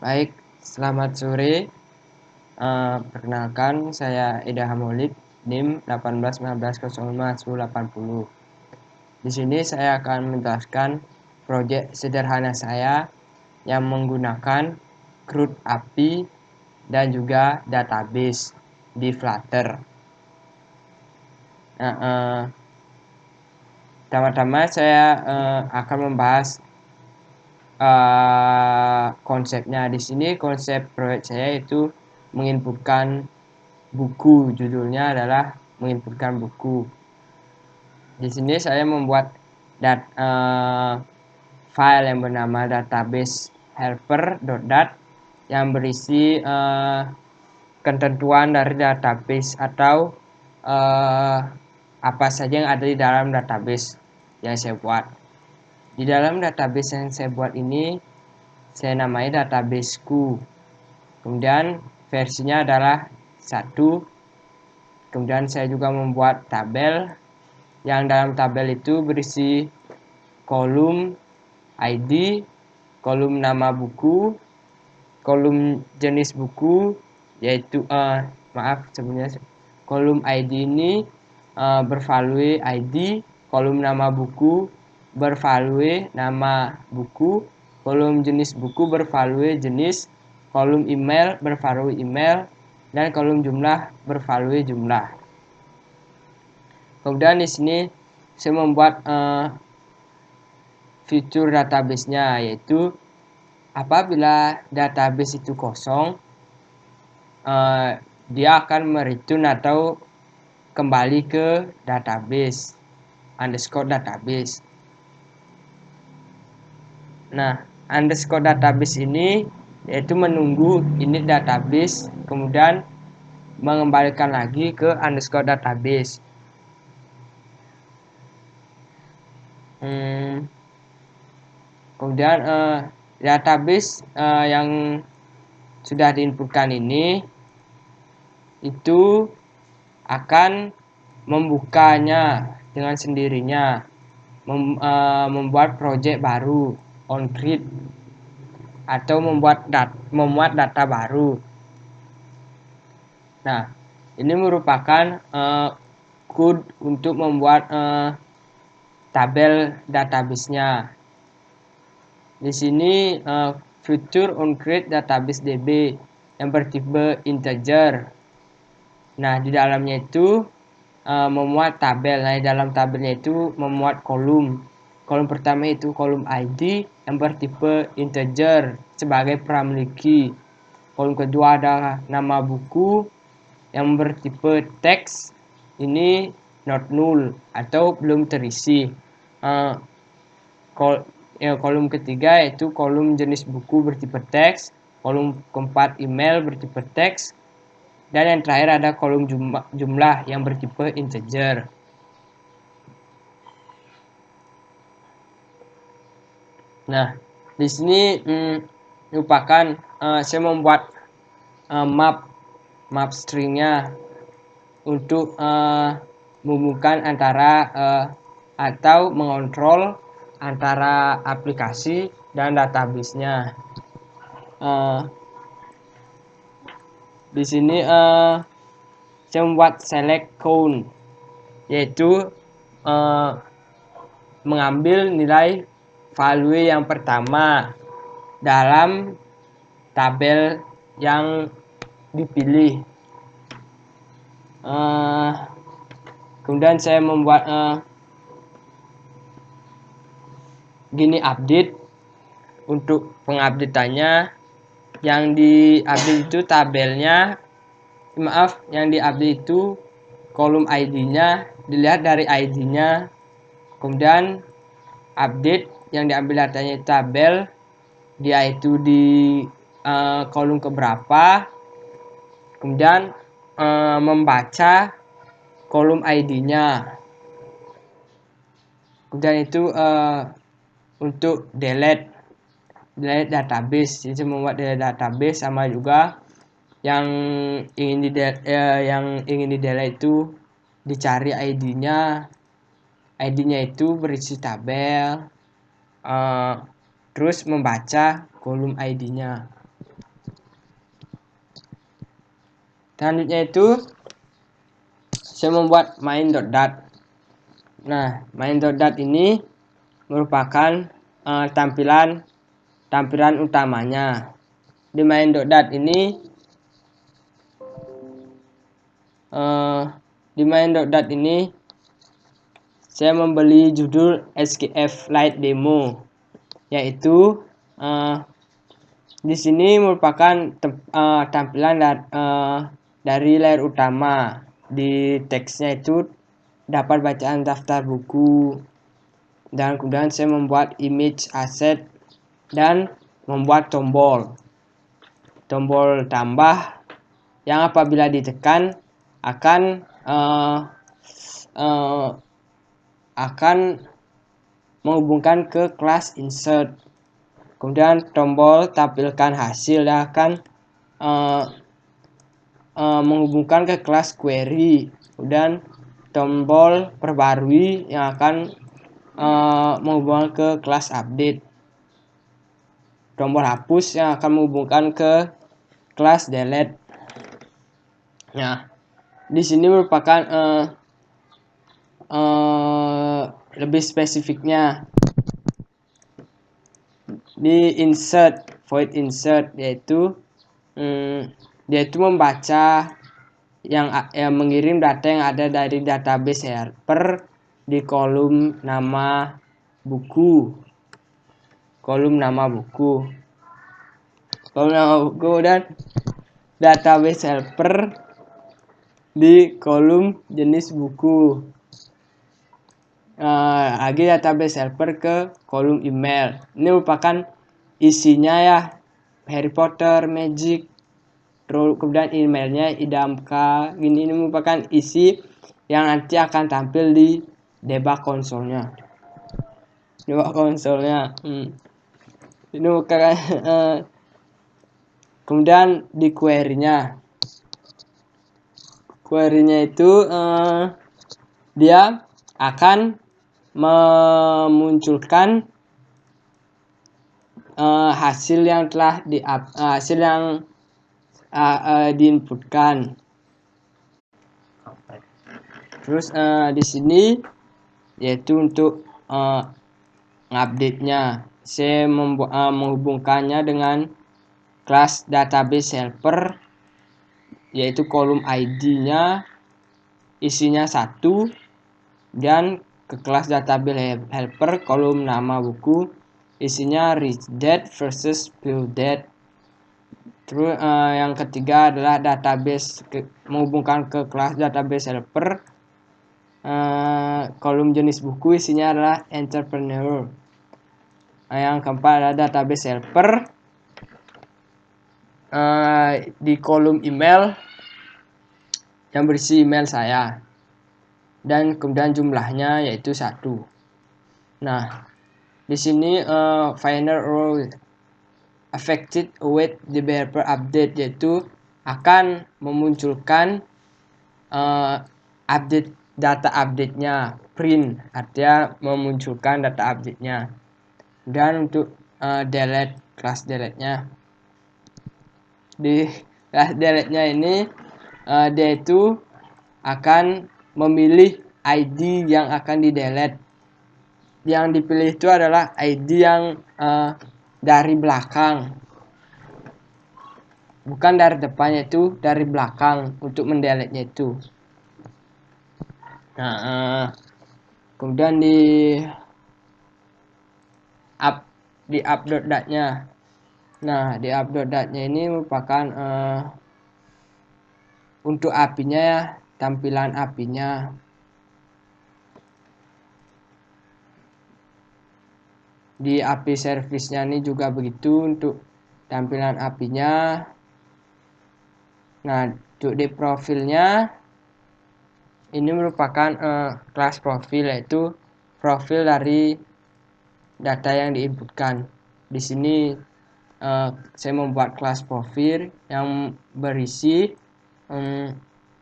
Baik, selamat sore. Perkenalkan, saya Eda Hamolid, NIM 1819051080. Di sini saya akan menjelaskan proyek sederhana saya yang menggunakan CRUD API dan juga database di Flutter. Pertama-tama saya akan membahas konsepnya. Di sini konsep proyek saya itu menginputkan buku. Judulnya adalah menginputkan buku. Di sini saya membuat file yang bernama database helper.dat yang berisi ketentuan dari database atau apa saja yang ada di dalam database yang saya buat. Di dalam database yang saya buat ini saya namai databaseku. Kemudian versinya adalah 1. Kemudian saya juga membuat tabel yang dalam tabel itu berisi kolom ID, kolom nama buku, kolom jenis buku, yaitu sebenarnya kolom ID ini bervalue ID, kolom nama buku bervalue nama buku, kolom jenis buku bervalue jenis, kolom email bervalue email, dan kolom jumlah bervalue jumlah. Kemudian di sini saya membuat fitur database-nya, yaitu apabila database itu kosong, dia akan mereturn atau kembali ke database underscore database. Nah, underscore database ini yaitu menunggu ini database, kemudian mengembalikan lagi ke underscore database. Kemudian database yang sudah diinputkan ini itu akan membukanya dengan sendirinya, membuat project baru on create atau memuat data baru. Nah, ini merupakan code untuk membuat tabel database-nya. Di sini fitur on create database DB yang bertipe integer. Nah, di dalamnya itu memuat tabel. Nah, di dalam tabelnya itu memuat kolom. Kolom pertama itu kolom ID yang bertipe integer sebagai pramiliki. Kolom kedua ada nama buku yang bertipe teks. Ini not null atau belum terisi. Kolom ketiga yaitu kolom jenis buku bertipe teks. Kolom keempat email bertipe teks. Dan yang terakhir ada kolom jumlah yang bertipe integer. Nah, di sini merupakan saya membuat map stringnya untuk menghubungkan antara atau mengontrol antara aplikasi dan database-nya. Di sini saya membuat select count, yaitu mengambil nilai value yang pertama dalam tabel yang dipilih. Kemudian saya membuat gini update. Untuk pengupdateannya, yang diupdate itu tabelnya, yang diupdate itu kolom ID-nya, dilihat dari ID-nya. Kemudian update yang diambil datanya tabel, dia itu di kolom keberapa. Kemudian membaca kolom ID-nya. Kemudian itu untuk delete database. Jadi membuat database sama juga yang ingin di delete itu dicari ID-nya. ID-nya itu berisi tabel, terus membaca kolom ID-nya. Selanjutnya itu saya membuat main.dat. Nah, main.dat ini merupakan tampilan utamanya. Di main.dat ini saya membeli judul SKF Lite Demo, yaitu di sini merupakan tampilan dari layar utama. Di teksnya itu dapat bacaan daftar buku, dan kemudian saya membuat image asset dan membuat tombol tambah yang apabila ditekan akan menghubungkan ke kelas insert. Kemudian tombol tampilkan hasil yang akan menghubungkan ke kelas query. Kemudian tombol perbarui yang akan menghubungkan ke kelas update. Tombol hapus yang akan menghubungkan ke kelas delete. Nah, di sini merupakan lebih spesifiknya di void insert, yaitu dia itu membaca yang mengirim data yang ada dari database helper di kolom nama buku. Dan database helper di kolom jenis buku. Lagi database helper ke kolom email. Ini merupakan isinya ya Harry Potter, Magic, kemudian emailnya idamka. Ini merupakan isi yang nanti akan tampil di debug konsolnya. Ini merupakan kemudian di query-nya itu dia akan memunculkan hasil yang telah diinputkan. Terus di sini yaitu untuk update-nya, saya menghubungkannya dengan kelas database helper, yaitu kolom ID-nya isinya 1, dan ke kelas database helper kolom nama buku isinya reach date versus fill date. Terus yang ketiga adalah menghubungkan ke kelas database helper kolom jenis buku isinya adalah entrepreneur. Yang keempat adalah database helper di kolom email yang berisi email saya, dan kemudian jumlahnya yaitu 1. Nah, di sini final role affected await developer update, yaitu akan memunculkan update data update-nya, print artinya memunculkan data update-nya. Dan untuk delete, kelas delete-nya, di kelas delete-nya ini dia itu akan memilih ID yang akan di delete. Yang dipilih itu adalah ID yang dari belakang, bukan dari depannya, itu dari belakang untuk mendelete-nya itu. Nah, kemudian di upload datanya. Nah, di upload datanya ini merupakan untuk API-nya ya, tampilan API-nya. Di API service-nya ini juga begitu untuk tampilan API-nya. Nah, untuk di profilnya ini merupakan kelas profil, yaitu profil dari data yang diinputkan. Di sini saya membuat kelas profil yang berisi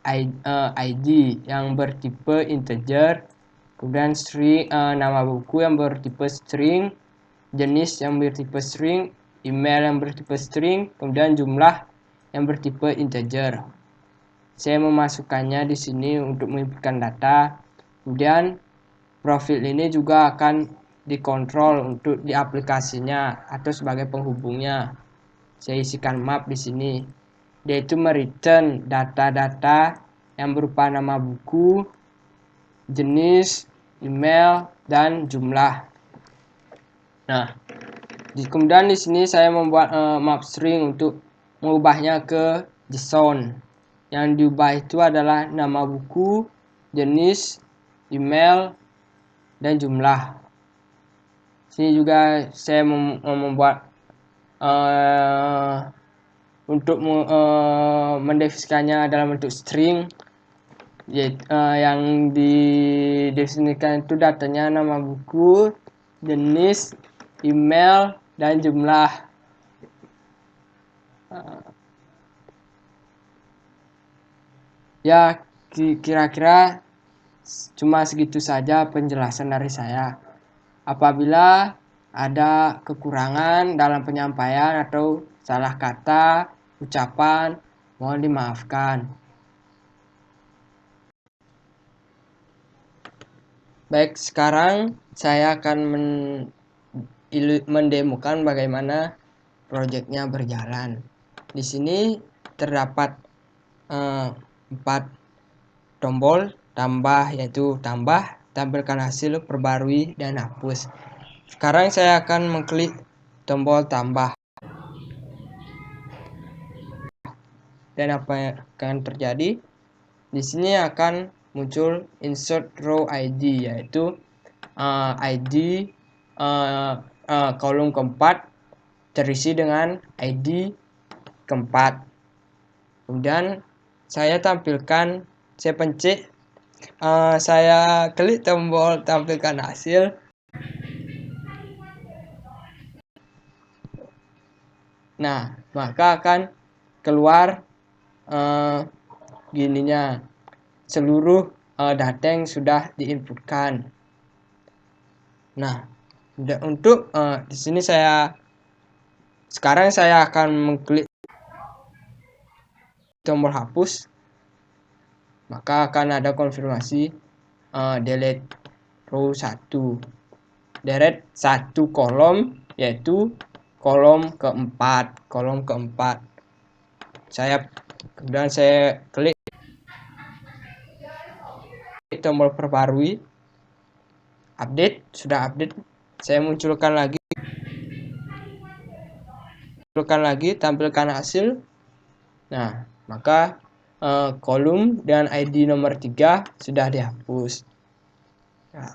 ID yang bertipe integer, kemudian string, nama buku yang bertipe string, jenis yang bertipe string, email yang bertipe string, kemudian jumlah yang bertipe integer. saya memasukkannya di sini untuk menginputkan data. Kemudian profil ini juga akan dikontrol untuk di aplikasinya atau sebagai penghubungnya. Saya isikan map di sini. Dia itu mereturn data-data yang berupa nama buku, jenis, email, dan jumlah. Nah, kemudian di sini saya membuat map string untuk mengubahnya ke JSON. Yang diubah itu adalah nama buku, jenis, email, dan jumlah. Sini juga saya membuat untuk mendefinisikannya dalam bentuk string, yang didefinisikan itu datanya nama buku, jenis, email, dan jumlah. Ya, kira-kira cuma segitu saja penjelasan dari saya. Apabila ada kekurangan dalam penyampaian atau salah kata, ucapan, mohon dimaafkan. Baik, sekarang saya akan mendemokan bagaimana proyeknya berjalan. Di sini terdapat 4 tombol tambah, yaitu tambah, tampilkan hasil, perbarui, dan hapus. Sekarang saya akan mengklik tombol tambah. Dan apa yang akan terjadi? Di sini akan muncul insert row ID, yaitu ID kolom keempat terisi dengan ID keempat. Kemudian saya pencet, saya klik tombol tampilkan hasil. Nah, maka akan keluar gininya, seluruh data yang sudah diinputkan. Nah, untuk di sini sekarang saya akan mengklik tombol hapus, maka akan ada konfirmasi delete row 1, delete 1 kolom, yaitu kolom keempat. Kemudian saya klik tombol perbarui, update, sudah update. Saya munculkan lagi tampilkan hasil. Nah, maka kolom dan ID nomor 3 sudah dihapus. Nah,